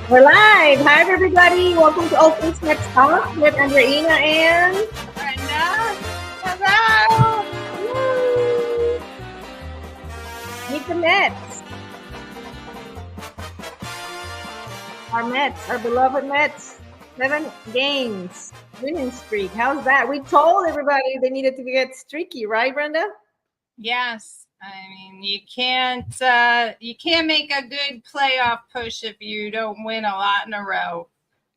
We're live. Hi, everybody. Welcome to All Things Mets Talk with Andreina and Brenda, hello. Woo! Meet the Mets. Our Mets, our beloved Mets. 7 games winning streak. How's that? We told everybody they needed to get streaky, right, Brenda? Yes, I mean you can't make a good playoff push if you don't win a lot in a row.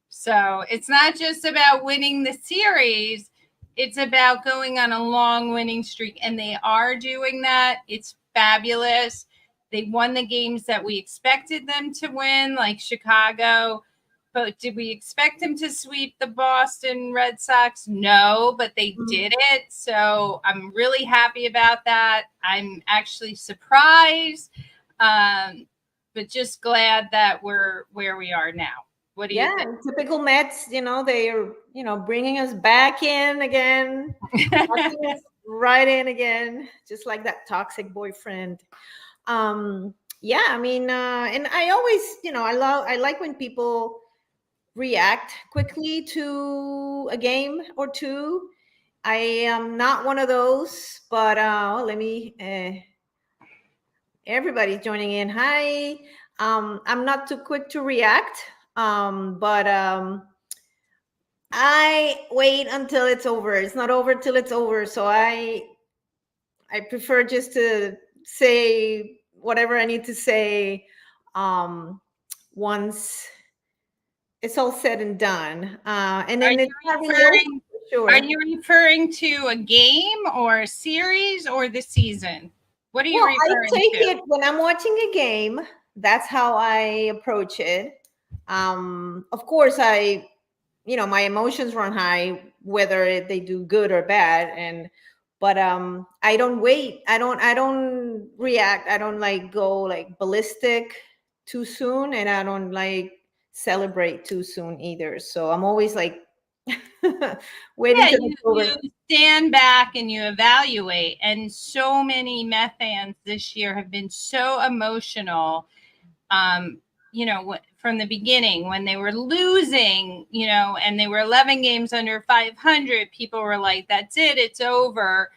So it's not just about winning the series; it's about going on a long winning streak, and they are doing that. It's fabulous. They won the games that we expected them to win, like Chicago. But did we expect them to sweep the Boston Red Sox? No, but they did it. So I'm really happy about that. I'm actually surprised, but just glad that we're where we are now. What do you think? Typical Mets. They are bringing us back in again, sucking us right in again, just like that toxic boyfriend. Yeah, I mean, and I always, I like when people react quickly to a game or two. I am not one of those, but let me. Everybody's joining in. Hi. I'm not too quick to react, but I wait until it's over. It's not over till it's over. So I prefer just to say whatever I need to say once it's all said and done. And then it's not really over, sure. Are you referring to a game or a series or the season? What are you referring to? I take it when I'm watching a game. That's how I approach it. Of course, my emotions run high, whether they do good or bad, but I don't wait. I don't react. I don't like go like ballistic too soon, and I don't like celebrate too soon either. So I'm always like waiting till it's over. You stand back and you evaluate. And so many Met fans this year have been so emotional. From the beginning when they were losing, and they were 11 games under 500, people were like, that's it, it's over.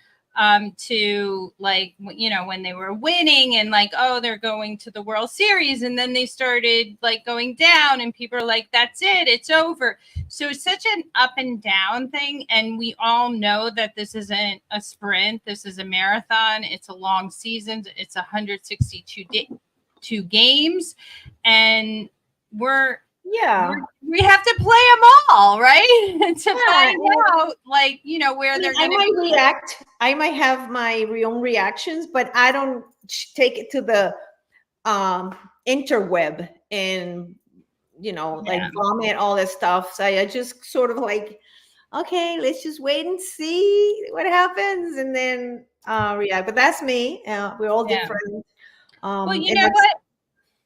To like, when they were winning and like, oh, they're going to the World Series. And then they started like going down and people are like, that's it, it's over. So it's such an up and down thing. And we all know that this isn't a sprint. This is a marathon. It's a long season. It's 162 games. And we have to play them all, right? To find out, like, where they're going to react. I might have my own reactions, but I don't take it to the interweb and like vomit all this stuff. So I just sort of like, okay, let's just wait and see what happens, and then react. But that's me. We're all different. Well, you know what?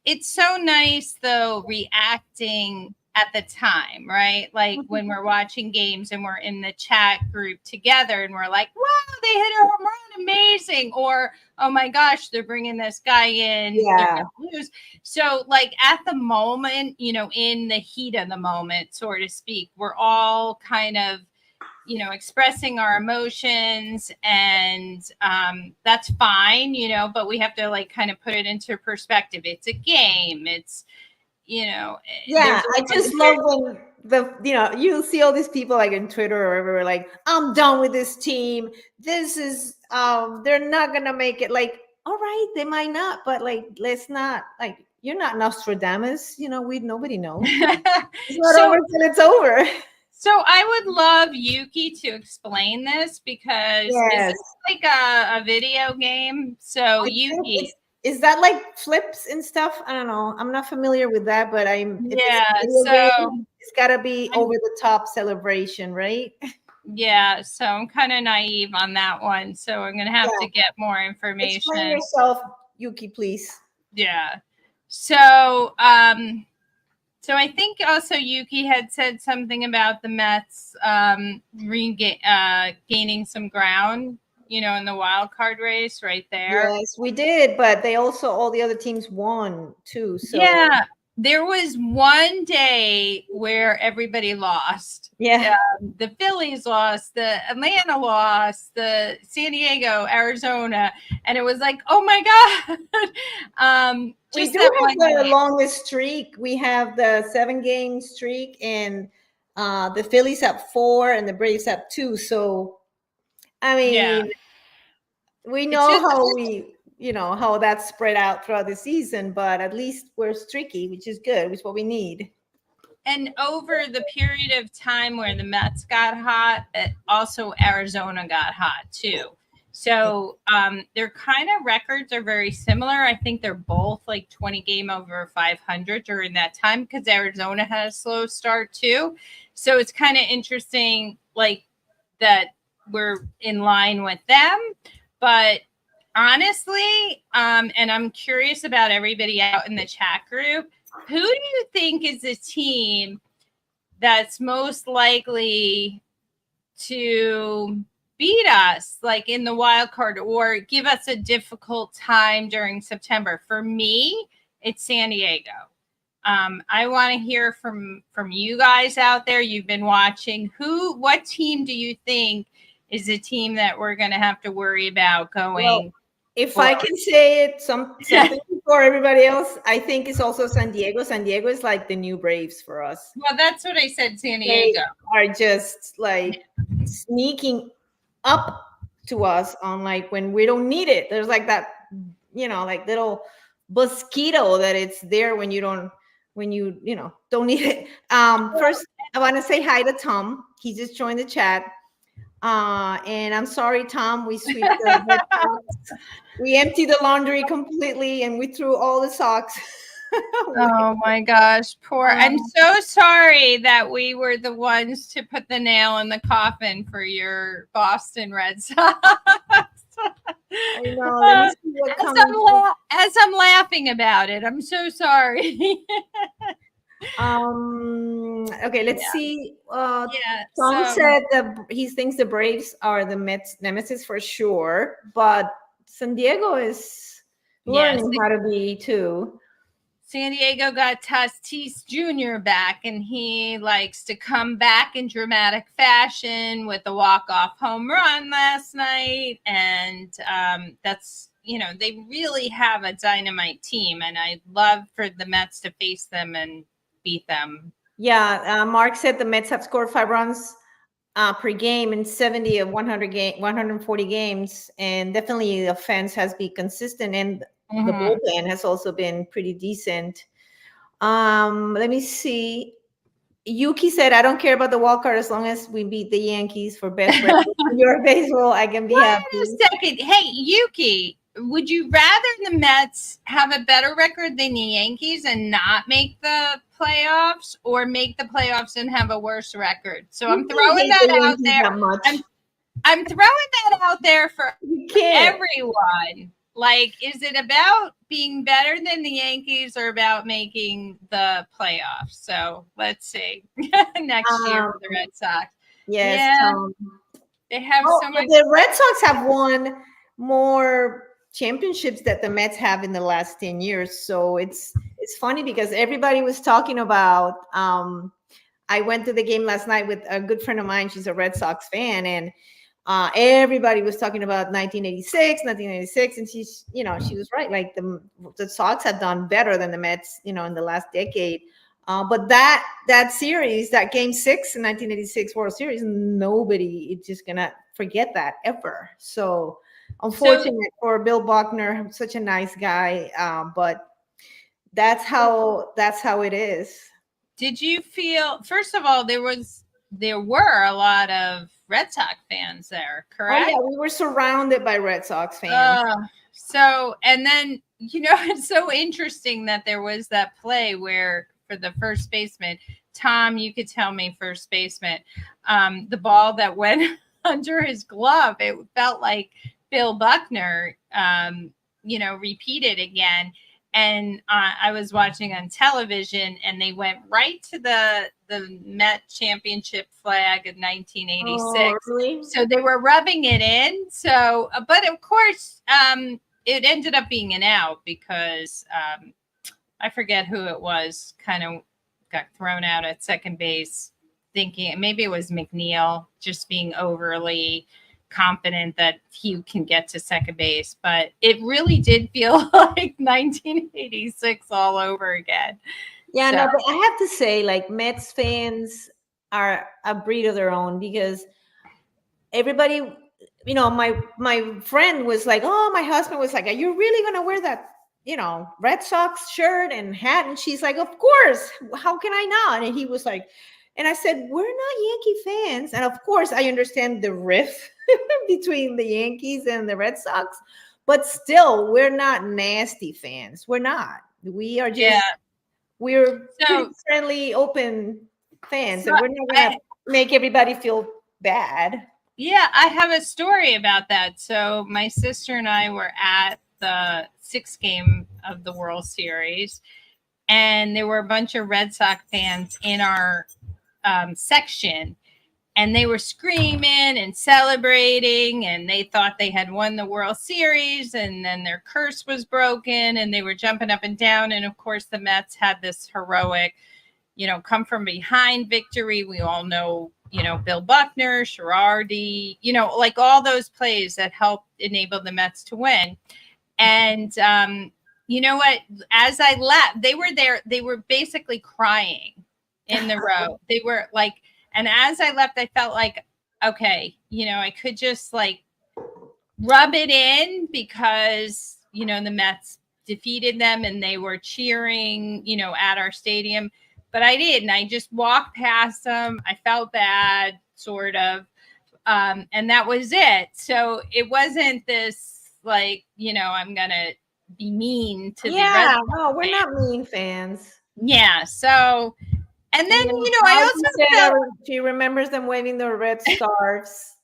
It's so nice though, reacting at the time, right? Like when we're watching games and we're in the chat group together and we're like, wow, they hit a home run, amazing. Or, oh my gosh, they're bringing this guy in. Yeah. Lose. So like at the moment, in the heat of the moment, so to speak, we're all kind of, expressing our emotions, and that's fine, but we have to like kind of put it into perspective. It's a game. It's, yeah, I just love when you see all these people like on Twitter or wherever, like, I'm done with this team. This is they're not gonna make it. Like, all right, they might not, but like, let's not, like, you're not Nostradamus, nobody knows. It's not over till it's over. So I would love Yuki to explain this, because is this like a video game? So Yuki, is that like flips and stuff? I don't know. I'm not familiar with that, but it's gotta be over the top celebration, right? Yeah, so I'm kind of naive on that one. So I'm gonna have to get more information. Explain yourself, Yuki, please. Yeah. So so I think also Yuki had said something about the Mets gaining some ground, in the wild card race right there. Yes, we did, but they also, all the other teams won too. So yeah, there was one day where everybody lost. Yeah. The Phillies lost, the Atlanta lost, the San Diego, Arizona, and it was like, oh my god! We Just do that have one the day. longest streak. We have the 7-game streak, and the Phillies have 4, and the Braves have 2. So, I Yeah, mean, we it's know just how how that's spread out throughout the season, but at least we're streaky, which is good, which is what we need. and over the period of time where the Mets got hot, also Arizona got hot too. So their kind of records are very similar. I think they're both like 20 game over 500 during that time because Arizona had a slow start too. So it's kind of interesting, like that we're in line with them. But honestly, and I'm curious about everybody out in the chat group. Who do you think is the team that's most likely to beat us, like in the wild card, or give us a difficult time during September? For me, it's San Diego. I want to hear from you guys out there. You've been watching. What team do you think is a team that we're going to have to worry about going? Well, if I can say it, something for everybody else, I think it's also San Diego. San Diego is like the new Braves for us. Well, that's what I said, San They Diego. are just like sneaking up to us on like when we don't need it. There's like that, like little mosquito that it's there when you don't don't need it. First I want to say hi to Tom. He just joined the chat. And I'm sorry, Tom, we sweep the socks. We emptied the laundry completely and we threw all the socks. Oh my gosh, poor. I'm so sorry that we were the ones to put the nail in the coffin for your Boston Red Sox. I know. Let me see what as I'm laughing about it, I'm so sorry. Okay, let's see. Tom so said that he thinks the Braves are the Mets nemesis for sure, but San Diego is learning how to be too. San Diego got Tatis Jr. back, and he likes to come back in dramatic fashion with a walk-off home run last night. And that's, they really have a dynamite team, and I'd love for the Mets to face them and beat them. Yeah, Mark said the Mets have scored 5 runs per game in 70 of 140 games, and definitely the offense has been consistent, and the bullpen has also been pretty decent. Let me see. Yuki said, "I don't care about the wild card as long as we beat the Yankees for best record in your baseball. I can be happy." Wait a second. Hey, Yuki, would you rather the Mets have a better record than the Yankees and not make the playoffs, or make the playoffs and have a worse record? So I'm throwing that out there. I'm throwing that out there for everyone. Like, is it about being better than the Yankees or about making the playoffs? So let's see next year for the Red Sox. Yes, they have so much. The Red Sox have won more championships that the Mets have in the last 10 years. So it's funny because everybody was talking about. I went to the game last night with a good friend of mine. She's a Red Sox fan, and everybody was talking about 1986, and she was right. Like the Sox have done better than the Mets, in the last decade. But that series, that Game 6 in 1986 World Series, nobody is just gonna forget that ever. So unfortunate for Bill Buckner, such a nice guy, but that's how it is. Did you feel? First of all, there were a lot of Red Sox fans there, correct? Oh, yeah, we were surrounded by Red Sox fans. So, and then, it's so interesting that there was that play where, for the first baseman, Tom, you could tell me, first baseman, the ball that went under his glove, it felt like Bill Buckner, repeated again. And I was watching on television, and they went right to the Met championship flag of 1986. Oh, really? So they were rubbing it in. So, but of course, it ended up being an out because I forget who it was, kind of got thrown out at second base, thinking maybe it was McNeil just being overly confident that he can get to second base. But it really did feel like 1986 all over again. Yeah, So, no, but I have to say, like, Mets fans are a breed of their own because everybody, my friend was like, oh, my husband was like, are you really gonna wear that, Red Sox shirt and hat? And she's like, of course, how can I not? And he was like, and I said, we're not Yankee fans. And of course, I understand the riff between the Yankees and the Red Sox, but still, we're not nasty fans. We're not. We are just, yeah. we're pretty So, friendly, open fans, so and we're not gonna make everybody feel bad. yeah, I have a story about that. So my sister and I were at the sixth game of the World Series, and there were a bunch of Red Sox fans in our section, and they were screaming and celebrating, and they thought they had won the World Series, and then their curse was broken, and they were jumping up and down. And of course, the Mets had this heroic, come from behind victory. We all know, Bill Buckner, Girardi, like all those plays that helped enable the Mets to win. And you know what? As I left, they were there. They were basically crying in the row. They were like, and as I left, I felt like, okay, I could just like rub it in because, the Mets defeated them and they were cheering, at our stadium. But I didn't. I just walked past them. I felt bad, sort of. And that was it. So it wasn't this like, I'm going to be mean to the Red Sox No, we're fans. not mean fans. Yeah. So, and then, I How also you said felt, she remembers them waving their red scarves.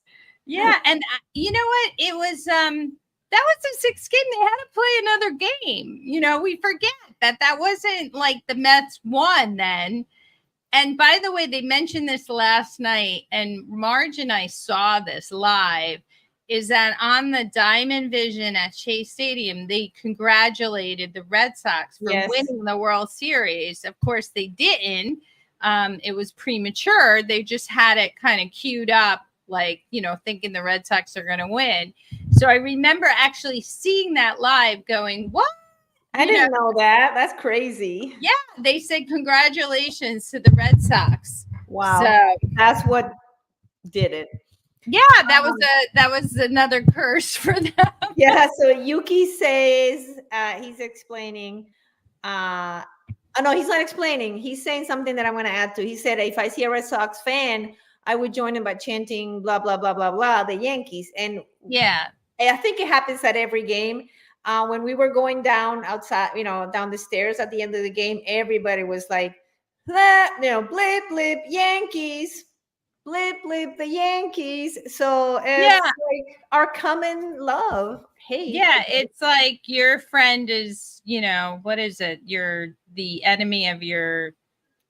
yeah. And you know what? It was, that was the sixth game. They had to play another game. We forget that wasn't like the Mets won then. And by the way, they mentioned this last night, and Marge and I saw this live, is that on the Diamond Vision at Chase Stadium, they congratulated the Red Sox for winning the World Series. Of course, they didn't. It was premature. They just had it kind of queued up, like, thinking the Red Sox are going to win. So I remember actually seeing that live going, what? I didn't know that. That's crazy. Yeah, they said congratulations to the Red Sox. Wow. So that's what did it. Yeah, that was another curse for them. Yeah, so Yuki says he's explaining oh no, he's not explaining. He's saying something that I'm going to add to. He said, if I see a Red Sox fan, I would join him by chanting blah, blah, blah, blah, blah, the Yankees. And yeah, I think it happens at every game. When we were going down outside, down the stairs at the end of the game, everybody was like, blip, blip, Yankees, blip, blip, the Yankees. So it's like our common love. Hate. Yeah, it's like your friend is, what is it? You're the enemy of your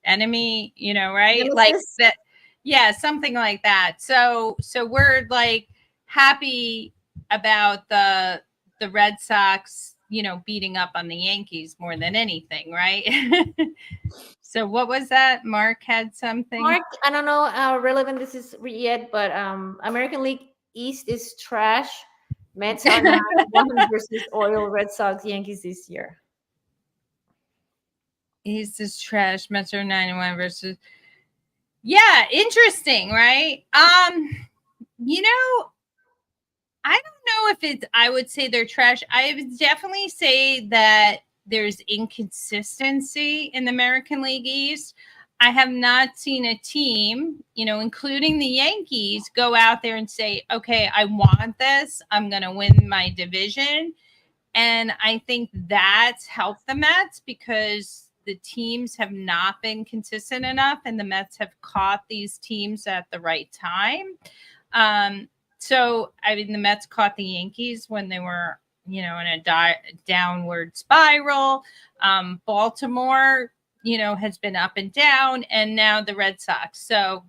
enemy, right? Nemesis? Like that. Yeah, something like that. So we're like happy about the Red Sox, beating up on the Yankees more than anything, right? So what was that? Mark had something. Mark, I don't know how relevant this is yet, but American League East is trash. Mets are 9-1 versus Orioles, Red Sox, Yankees this year. East is trash. Mets are 9-1 versus. Yeah, interesting, right? I don't know if it's, I would say they're trash. I would definitely say that there's inconsistency in the American League East. I have not seen a team, including the Yankees, go out there and say, okay, I want this. I'm going to win my division. And I think that's helped the Mets because the teams have not been consistent enough, and the Mets have caught these teams at the right time. So, I mean, the Mets caught the Yankees when they were, in a downward spiral. Baltimore, has been up and down, and now the Red Sox. So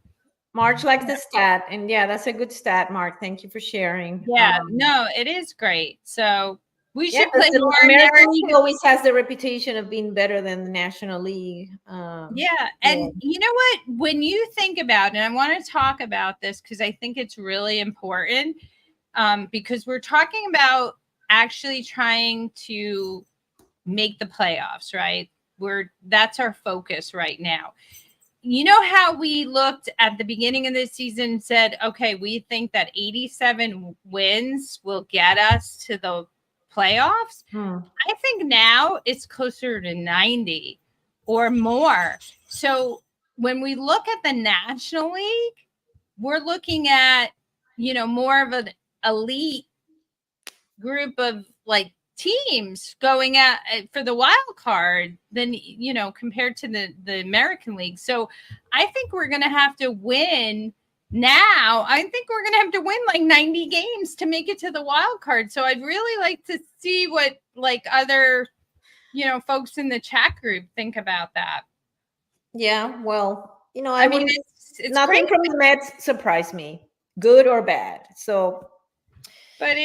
Marge likes the stat, and yeah, that's a good stat, Mark. Thank you for sharing. Yeah, no, it is great. So We Yeah, should play the more American League always has the reputation of being better than the National League. Yeah. And you know what? When you think about it, I want to talk about this because I think it's really important, because we're talking about actually trying to make the playoffs, right? That's our focus right now. You know how we looked at the beginning of the season and said, okay, we think that 87 wins will get us to the playoffs. I think now it's closer to 90 or more. So when we look at the National League, we're looking at, more of an elite group of like teams going at for the wild card than compared to the American League. So I think we're going to have to win now. I think we're going to have to win like 90 games to make it to the wild card. So I'd really like to see what like other folks in the chat group think about that. Yeah, well, I mean, it's nothing great. from the Mets surprised me, good or bad. So, but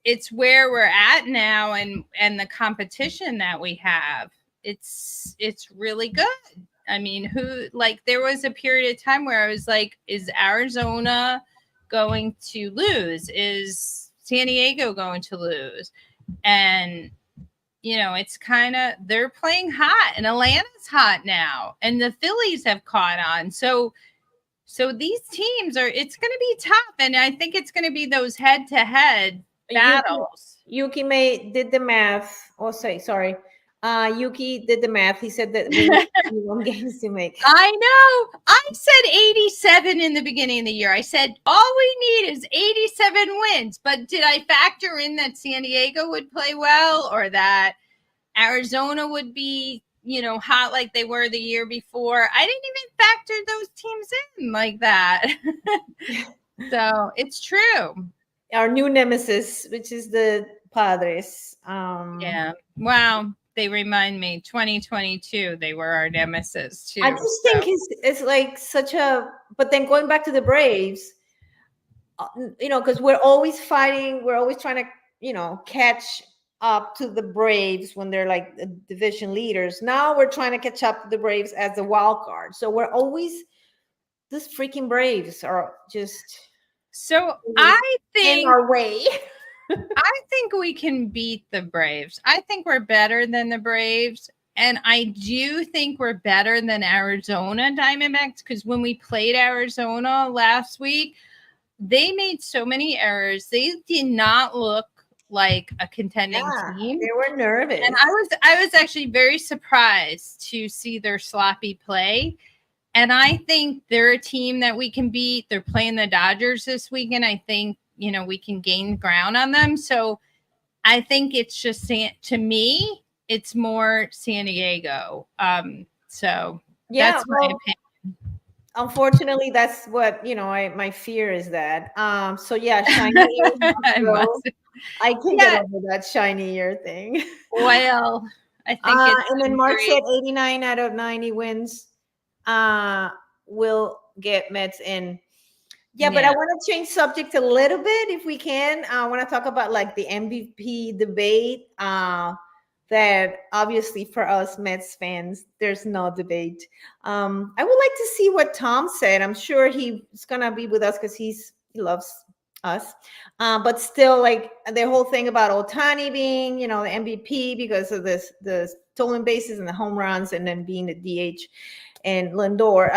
it's where we're at now, and the competition that we have. It's really good. I mean, there was a period of time where I was like, is Arizona going to lose? Is San Diego going to lose? And it's kind of, they're playing hot, and Atlanta's hot now, and the Phillies have caught on. So these teams it's going to be tough, and I think it's going to be those head-to-head battles. Yuki did the math. Oh, sorry. Yuki did the math. He said that we need 21 games to make. I know. I said 87 in the beginning of the year. I said all we need is 87 wins. But did I factor in that San Diego would play well, or that Arizona would be hot like they were the year before? I didn't even factor those teams in like that. So it's true. Our new nemesis, which is the Padres. Yeah. Wow. They remind me, 2022, they were our nemesis too. I just think it's like but then going back to the Braves, because we're always fighting, we're always trying to, catch up to the Braves when they're like the division leaders. Now we're trying to catch up to the Braves as the wild card. So we're always, these freaking Braves are just. So I think in our way. I think we can beat the Braves. I think we're better than the Braves. And I do think we're better than Arizona Diamondbacks, because when we played Arizona last week, they made so many errors. They did not look like a contending team. They were nervous. And I was actually very surprised to see their sloppy play. And I think they're a team that we can beat. They're playing the Dodgers this weekend. I think, we can gain ground on them. So I think it's just, to me, it's more San Diego. So that's my opinion. Unfortunately, that's what, my fear is that. So yeah, shiny ear. I can get over that shiny ear thing. Well, I think and then Mark said 89 out of 90 wins will get Mets in. Yeah, but I want to change subject a little bit if we can. I want to talk about like the MVP debate. That obviously for us Mets fans, there's no debate. I would like to see what Tom said. I'm sure he's gonna be with us because he loves us. But still, like the whole thing about Ohtani being, the MVP because of the stolen bases and the home runs, and then being the DH, and Lindor.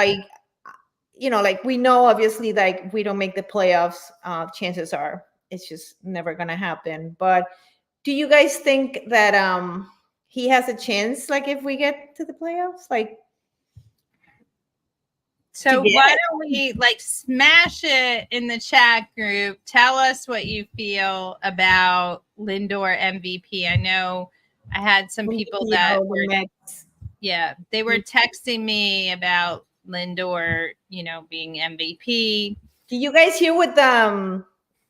Like we know obviously, like we don't make the playoffs, chances are it's just never gonna happen. But do you guys think that he has a chance, like if we get to the playoffs? Like, so why don't we like smash it in the chat group? Tell us what you feel about Lindor MVP. I know I had some people that were they were texting me about Lindor, being MVP. Did you guys hear what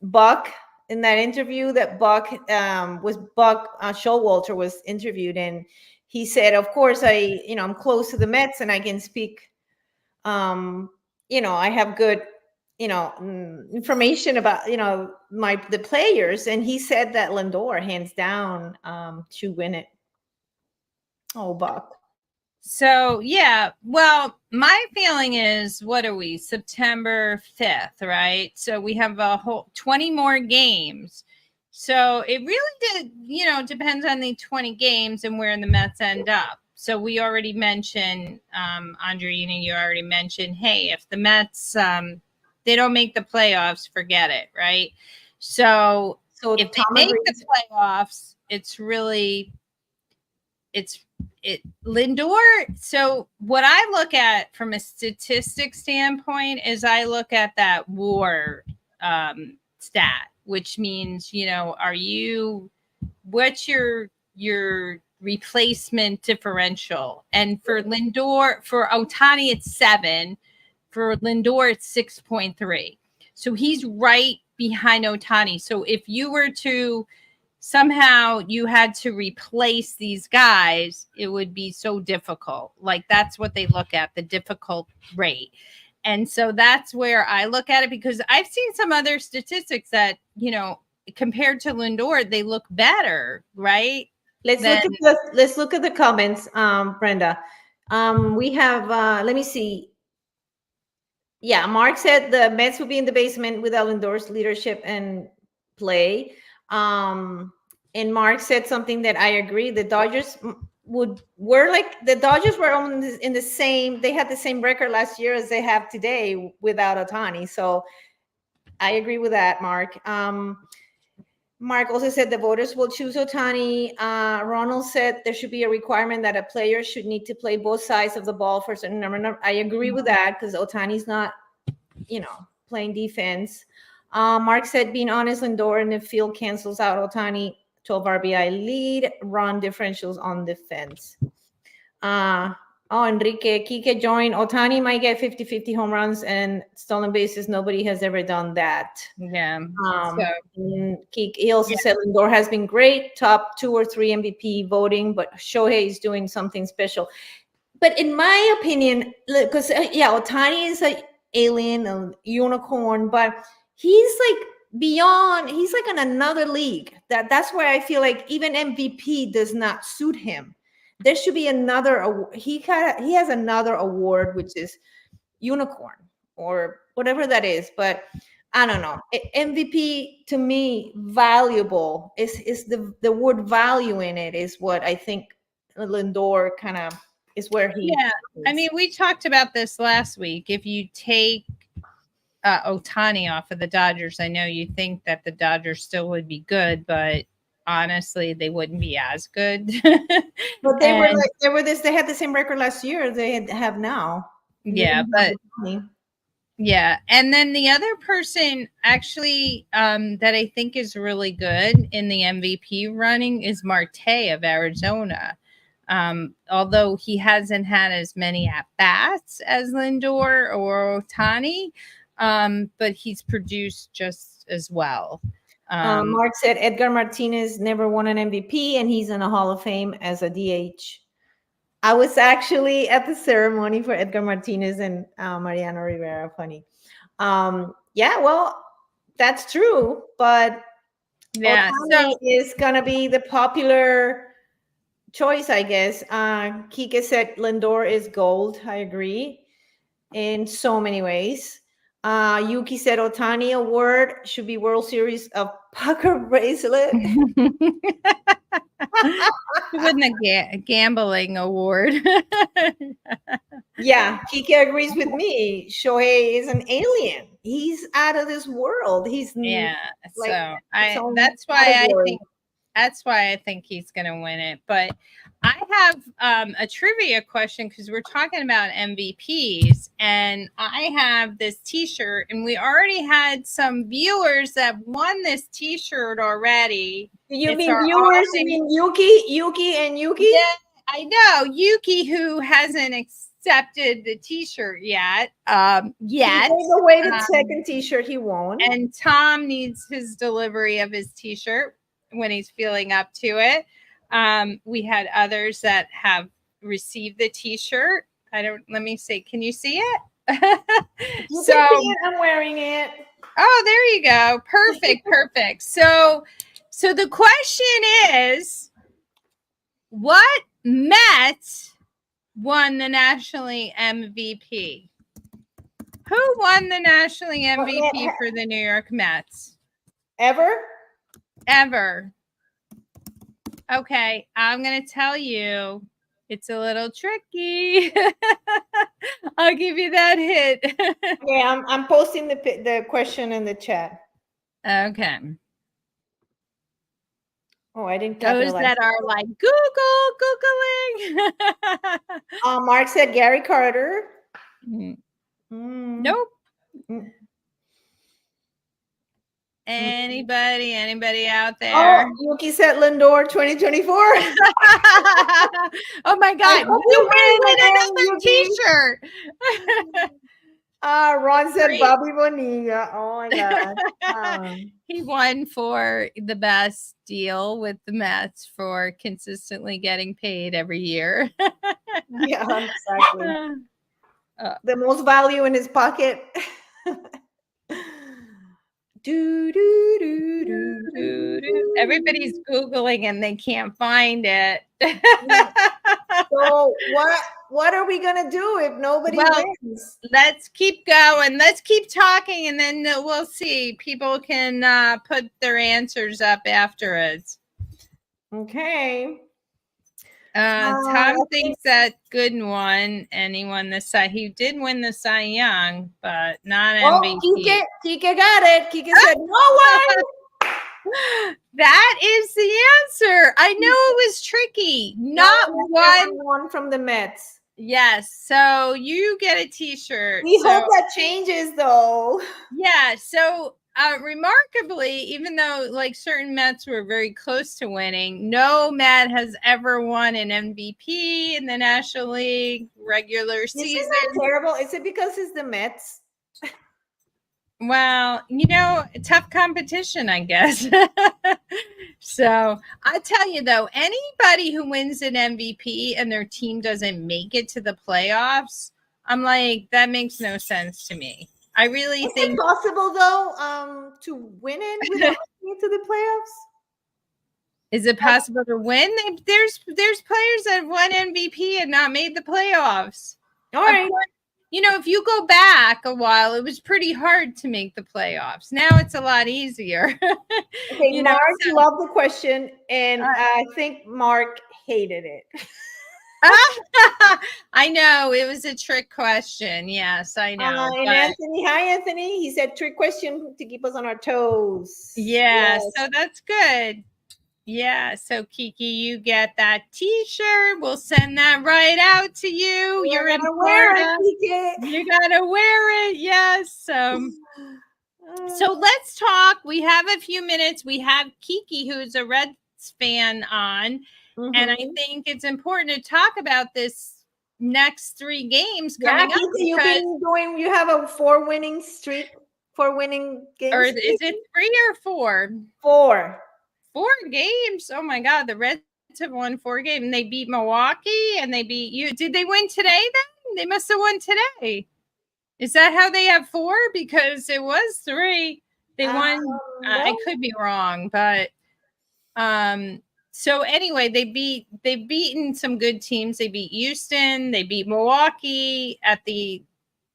Buck in that interview that Buck Showalter was interviewed, and he said, of course I'm close to the Mets and I can speak, I have good information about the players, and he said that Lindor hands down should win it. Oh, Buck. So, yeah, well, my feeling is, what are we, September 5th, right? So we have a whole 20 more games. So it really depends on the 20 games and where the Mets end up. So we already mentioned, Andreina, you already mentioned, hey, if the Mets, they don't make the playoffs, forget it, right? So if they make the playoffs, it's Lindor. So what I look at from a statistic standpoint is I look at that WAR stat, which means, what's your replacement differential? And for Ohtani, it's 7. For Lindor, it's 6.3. So he's right behind Ohtani. So if you were to somehow you had to replace these guys, it would be so difficult. Like, that's what they look at, the difficult rate. And so that's where I look at it, because I've seen some other statistics that, compared to Lindor, they look better, right? Let's look at the comments, Brenda. We have let me see. Yeah, Mark said the Mets will be in the basement without Lindor's leadership and play. And Mark said something that I agree. The Dodgers were in the same. They had the same record last year as they have today without Ohtani. So I agree with that, Mark. Mark also said the voters will choose Ohtani. Ronald said there should be a requirement that a player should need to play both sides of the ball for a certain number. I agree with that, because Ohtani's not, playing defense. Mark said, being honest, Lindor in the field cancels out Ohtani 12 RBI lead, run differentials on defense. Enrique Kike joined. Ohtani might get 50-50 home runs and stolen bases. Nobody has ever done that. Yeah. He also said Lindor has been great, top 2 or 3 MVP voting, but Shohei is doing something special. But in my opinion, because Ohtani is an alien, a unicorn, but he's like beyond. He's like in another league. That's why I feel like even MVP does not suit him. There should be another. He has another award, which is unicorn or whatever that is. But I don't know. MVP to me, valuable is the word value in it is what I think Lindor kind of is where he. Yeah, I mean, we talked about this last week. If you take Ohtani off of the Dodgers, I know you think that the Dodgers still would be good, but honestly, they wouldn't be as good. But they had the same record last year they have now. Yeah, but yeah. And then the other person actually that I think is really good in the MVP running is Marte of Arizona. Although he hasn't had as many at-bats as Lindor or Ohtani, but he's produced just as well. Mark said Edgar Martinez never won an MVP, and he's in a Hall of Fame as a DH. I was actually at the ceremony for Edgar Martinez and Mariano Rivera. Funny. Yeah, well, that's true, but Ohtani is gonna be the popular choice, I guess. Kike said Lindor is gold. I agree in so many ways. Yuki said Ohtani award should be World Series of Poker bracelet. Wouldn't a gambling award. Yeah, Kike agrees with me. Shohei is an alien. He's out of this world. He's that's why I think he's going to win it. But I have a trivia question, because we're talking about MVPs, and I have this T-shirt, and we already had some viewers that won this T-shirt already. You mean viewers? You mean Yuki and Yuki? Yeah, I know Yuki, who hasn't accepted the T-shirt yet. He gave away the second T-shirt he won, and Tom needs his delivery of his T-shirt when he's feeling up to it. We had others that have received the T-shirt. Let me see. Can you see it? You So, can see it. I'm wearing it. oh, there you go. Perfect, perfect. So the question is, what Met won the nationally MVP? Who won the nationally MVP for the New York Mets? Ever? Ever. Okay, I'm going to tell you. It's a little tricky. I'll give you that hit. Okay, I'm posting the question in the chat. Okay. Oh, I didn't Those capitalize. that are like Googling. Mark said Gary Carter. Nope. Anybody out there? Oh, Yuki said Lindor 2024. Oh my God. You win another t-shirt. Ron said Great. Bobby Bonilla. Oh my God. He won for the best deal with the Mets for consistently getting paid every year. Yeah, exactly. The most value in his pocket. Everybody's Googling and they can't find it. So what are we gonna do if nobody wins? Let's keep going. Let's keep talking, and then we'll see. People can put their answers up afterwards. Okay. Tom thinks that Gooden won, and he won the Cy. He did win the Cy Young, but not MVP. Kike got it. Kike said no one. That is the answer. I know it was tricky. Not one from the Mets. Yes. So you get a t-shirt. We hope that changes though. Yeah. So remarkably, even though like certain Mets were very close to winning, no Met has ever won an MVP in the National League regular season. Isn't that terrible? Is it because it's the Mets? Well, tough competition, I guess. So I tell you though, anybody who wins an MVP and their team doesn't make it to the playoffs, I'm like, that makes no sense to me. I really think it's possible though, to win it without making it to the playoffs. Is it possible to win? There's players that have won MVP and not made the playoffs. All right. If you go back a while, it was pretty hard to make the playoffs. Now it's a lot easier. Okay, Mark loved the question, and I think Mark hated it. I know it was a trick question. Yes, I know. And Anthony, hi Anthony. He said trick question to keep us on our toes. Yeah, so that's good. Yeah, so Kiki, you get that t-shirt. We'll send that right out to you. You're in Florida. You gotta wear it. Yes. So let's talk. We have a few minutes. We have Kiki, who's a Reds fan, on. And I think it's important to talk about this next 3 games coming up. You've been doing. You have a 4 winning streak. 4 winning games. Or is it 3 or 4? 4. 4 games. Oh my God, the Reds have won 4 games. And they beat Milwaukee and they beat you. Did they win today then? They must have won today. Is that how they have 4? Because it was 3. They won. No. I could be wrong, but so anyway, they've beaten some good teams. They beat Houston, they beat Milwaukee at the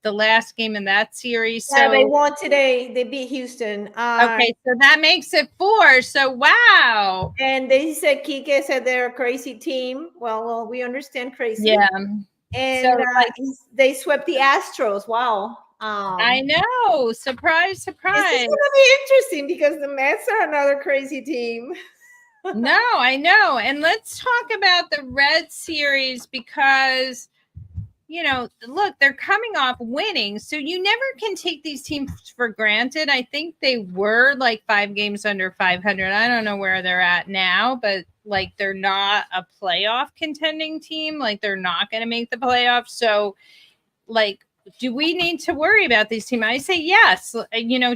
last game in that series. Yeah, so they won today. They beat Houston. Okay, so that makes it 4. So wow. And they said Kike said they're a crazy team. Well, we understand crazy. Yeah. And so, they swept the Astros. Wow. I know. Surprise, surprise. This is going to be interesting because the Mets are another crazy team. No, I know. And let's talk about the Red series because look, they're coming off winning. So you never can take these teams for granted. I think they were like 5 games under 500. I don't know where they're at now, but like they're not a playoff contending team. Like they're not going to make the playoffs. So like, do we need to worry about these teams? I say yes.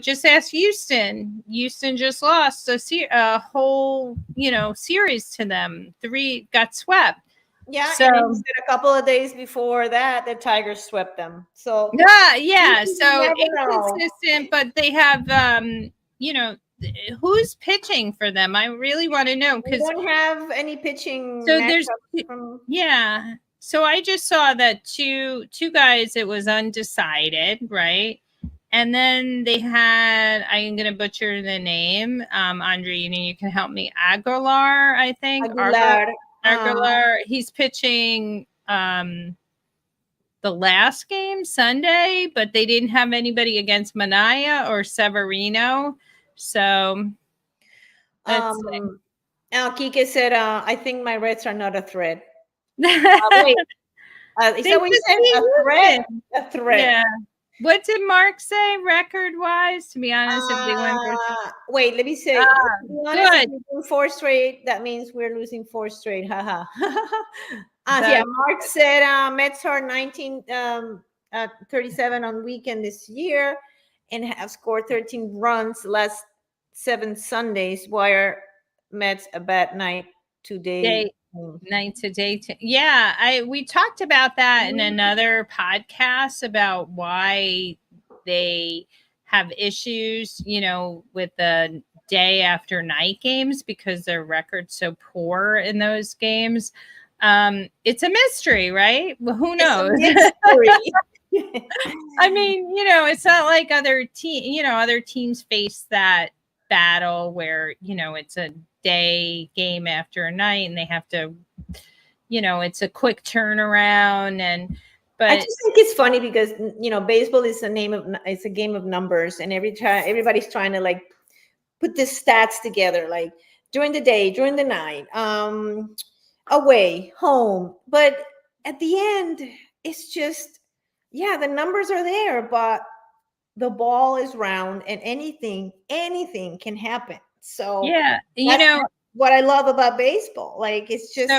Just ask Houston. Houston just lost a whole, series to them. 3 got swept. Yeah, So and then a couple of days before that, the Tigers swept them. So yeah. you So never know. inconsistent, but they have you know, who's pitching for them? I really want to know We because don't have any pitching so there's matchups from. yeah. So I just saw that two guys, it was undecided, right? And then they had, I'm gonna butcher the name. Andre, you can help me. Aguilar, I think. Aguilar. Aguilar. He's pitching the last game Sunday, but they didn't have anybody against Manaya or Severino. So let's Now Kike said, I think my Reds are not a threat. see. Wait, is They that what you just said? beat A threat? Houston. A threat. Yeah. What did Mark say record wise? To be honest, if they win, Wait, let me say. To be honest, if good. we do 4 straight, that means we're losing 4 straight. Haha. Yeah, That's Mark said Mets are 37 on weekend this year and have scored 13 runs last 7 Sundays. Why are Mets a bad night today? night to day. Yeah, we talked about that in another podcast about why they have issues, with the day after night games because their record's so poor in those games. It's a mystery, right? Well, who knows? I mean, it's not like other teams face that battle where, it's a day game after a night and they have to, it's a quick turnaround but I just think it's funny because baseball is it's a game of numbers, and everybody's trying to like put the stats together, like during the day, during the night, away, home. But at the end, it's just the numbers are there, but the ball is round and anything can happen. So yeah, what I love about baseball. Like it's just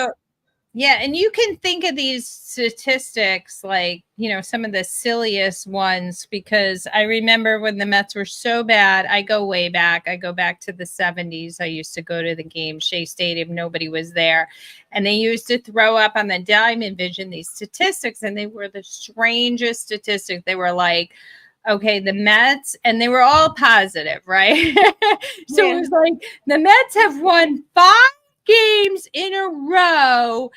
yeah, and you can think of these statistics like, some of the silliest ones because I remember when the Mets were so bad, I go way back. I go back to the 70s. I used to go to the game, Shea Stadium, nobody was there. And they used to throw up on the Diamond Vision these statistics, and they were the strangest statistics. They were like, okay, the Mets, and they were all positive, right? So it was like the Mets have won 5 games in a row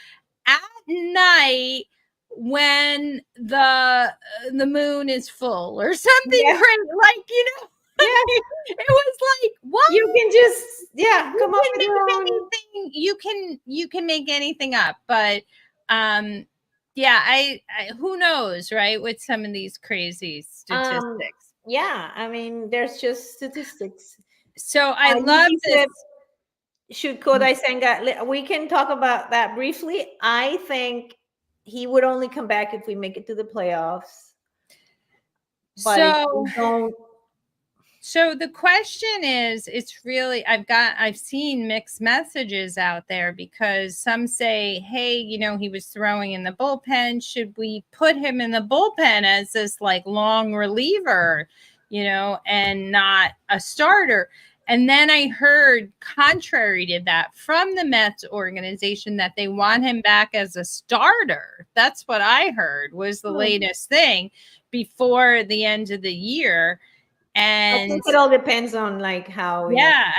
at night when the moon is full or something crazy. Like, it was like, what? You can just come up with your own. Anything. You can make anything up, but I who knows, right? With some of these crazy statistics. I mean, there's just statistics. So I love this. Should Kodai Senga, we can talk about that briefly. I think he would only come back if we make it to the playoffs. But so the question is, it's really, I've seen mixed messages out there because some say, hey, he was throwing in the bullpen. Should we put him in the bullpen as this like long reliever, and not a starter? And then I heard, contrary to that, from the Mets organization that they want him back as a starter. That's what I heard was the latest thing before the end of the year. And I think it all depends on like how. Yeah,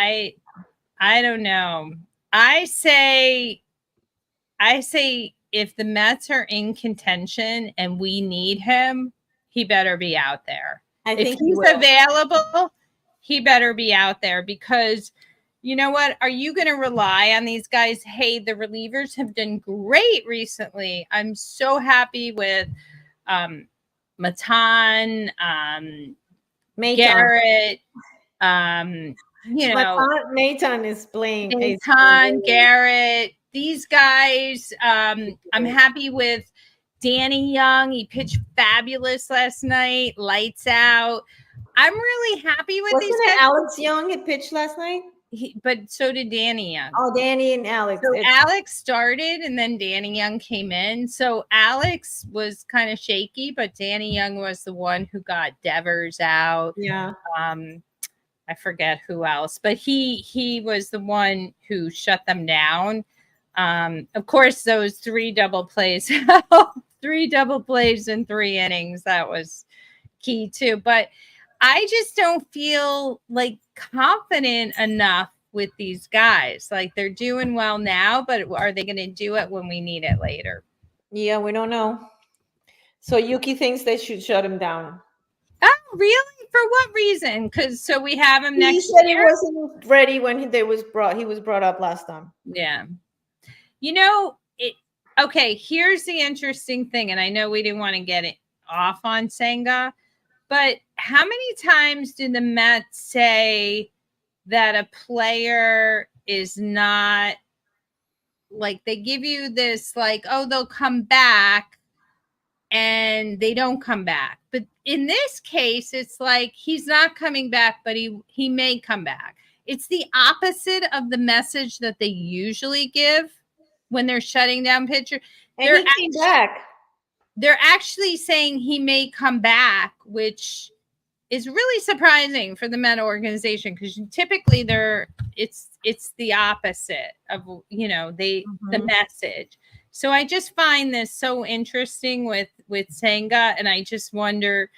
I don't know. I say if the Mets are in contention and we need him, he better be out there. If he's available, he better be out there because you know what? Are you going to rely on these guys? Hey, the relievers have done great recently. I'm so happy with Matan, Garrett, Maton is playing. Matan, Garrett, these guys. I'm happy with Danny Young. He pitched fabulous last night. Lights out. I'm really happy with these guys. Alex Young had pitched last night? But so did Danny Young. Oh, Danny and Alex. So Alex started and then Danny Young came in. So Alex was kind of shaky, but Danny Young was the one who got Devers out. Yeah. I forget who else, but he was the one who shut them down. Of course, those 3 double plays, 3 double plays in 3 innings, that was key too. But I just don't feel like confident enough with these guys. Like they're doing well now, but are they going to do it when we need it later? Yeah, we don't know. So Yuki thinks they should shut him down. Oh, really? For what reason? Because so we have him He next said year. he wasn't ready when he was brought up last time. Yeah. Okay, here's the interesting thing, and I know we didn't want to get it off on Senga, but how many times did the Mets say that a player is not, like, they give you this, like, oh, they'll come back, and they don't come back. But in this case, it's like he's not coming back, but he may come back. It's the opposite of the message that they usually give when they're shutting down pitcher. And he came back. They're actually saying he may come back, which is really surprising for the Met organization, because typically it's the opposite of the message. So I just find this so interesting with Senga, and I just wonder,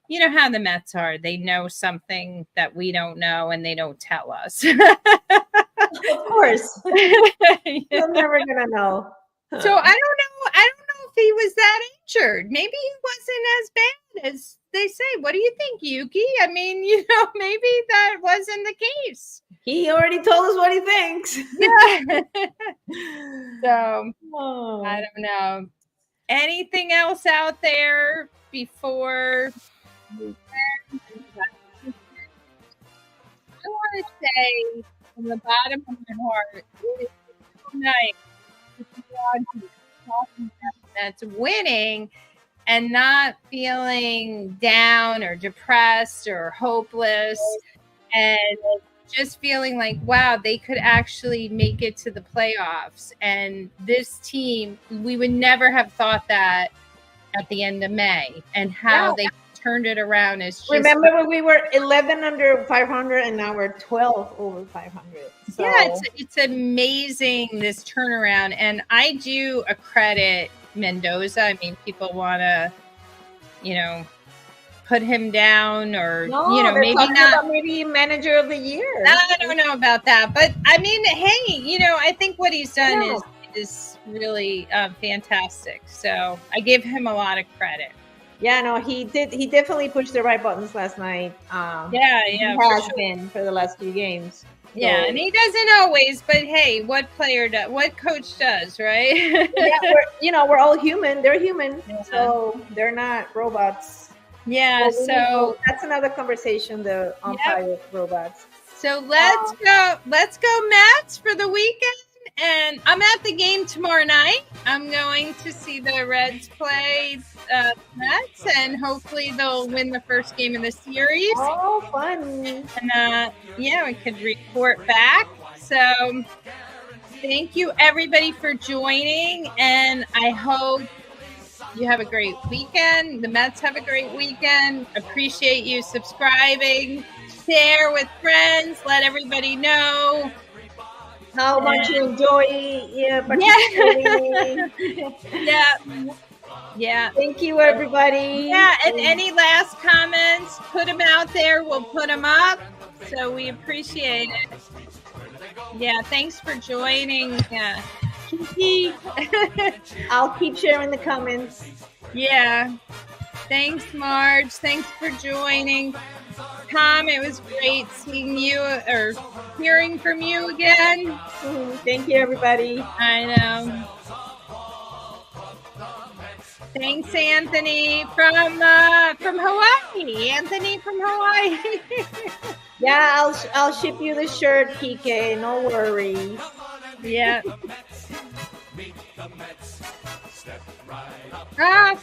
how the Mets are. They know something that we don't know, and they don't tell us. Of course. You're never gonna know. So I don't know if he was that injured. Maybe he wasn't as bad as they say. What do you think, Yuki? I mean, maybe that wasn't the case. He already told us what he thinks. Yeah. So I don't know. Anything else out there before we end? I want to say from the bottom of my heart, it is so nice to be on here talking about that's winning and not feeling down or depressed or hopeless, and just feeling like, wow, they could actually make it to the playoffs. And this team, we would never have thought that at the end of May, and how they turned it around is just, remember when we were 11 under 500 and now we're 12 over 500. So. Yeah, it's amazing, this turnaround. And I do accredit Mendoza. I mean, people want to, put him down, or maybe not. Maybe manager of the year. I don't know about that, but I mean, hey, I think what he's done is really fantastic. So I give him a lot of credit. Yeah, no, he did. He definitely pushed the right buttons last night. He has been for the last few games. So. Yeah, and he doesn't always, but hey, what coach does, right? Yeah, we're all human. They're human, so they're not robots. Yeah, so that's another conversation. The umpire robots. So let's go, Mets, for the weekend. And I'm at the game tomorrow night. I'm going to see the Reds play Mets, and hopefully they'll win the first game of the series. Oh, fun! And we could report back. So thank you, everybody, for joining, and I hope you have a great weekend. The Mets have a great weekend. Appreciate you subscribing. Share with friends. Let everybody know how much you enjoy participating. Yeah. Thank you, everybody. Yeah, and any last comments, put them out there. We'll put them up. So we appreciate it. Yeah, thanks for joining. Kiki. I'll keep sharing the comments. Yeah. Thanks, Marge. Thanks for joining. Tom, it was great seeing you or hearing from you again. Thank you, everybody. I know. Thanks, Anthony from Hawaii. Anthony from Hawaii. Yeah, I'll ship you the shirt, PK. No worries. Yeah. Ah,